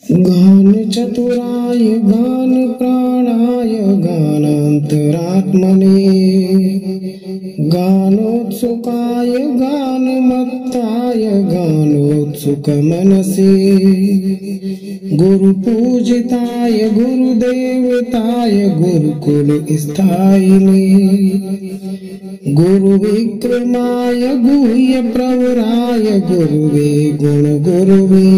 गान चतुराय गान प्राणाय गानांतरात्मने गानोत्सुकाय गानमत्ताय गानोत्सुक मनसे गुरुपूजिताय गुरुदेवताय गुरुकुल स्थायिने गुरुविक्रमाय गुह्य प्रवराय गुरुवे गुण गुरुवे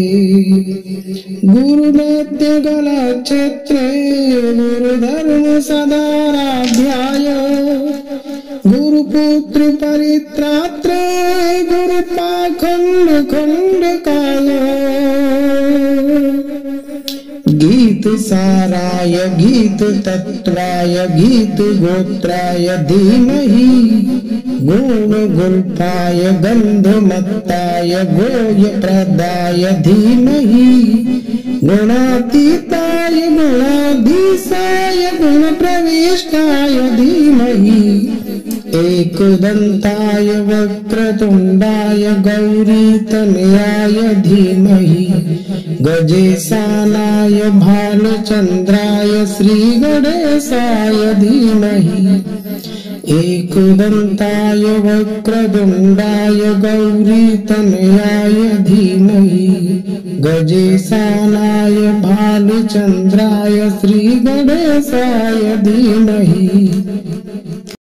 गुरुदैत्य गलक्षेत्रे गुरुधर्म सदाराध्याय गुरुपुत्र परित्रात्रे गुरुपाखंड खंडकाय गीत साराय गीत तत्वाय गीत गोत्राय धीमहि गुण गुल्फाय गंधमत्ताय गोय प्रदाय धीमहि गुणातीताय गुणाधीशाय गुण प्रविष्टाय धीमहि एकदंताय वक्रतुंडाय गौरीतनयाय धीमहि गजेशानाय भालचंद्राय श्रीगणेशाय धीमहि एकदंताय वक्रतुंडाय गौरीतनयाय धीमहि गजेशानाय भालचंद्राय श्रीगणेशाय धीमहि।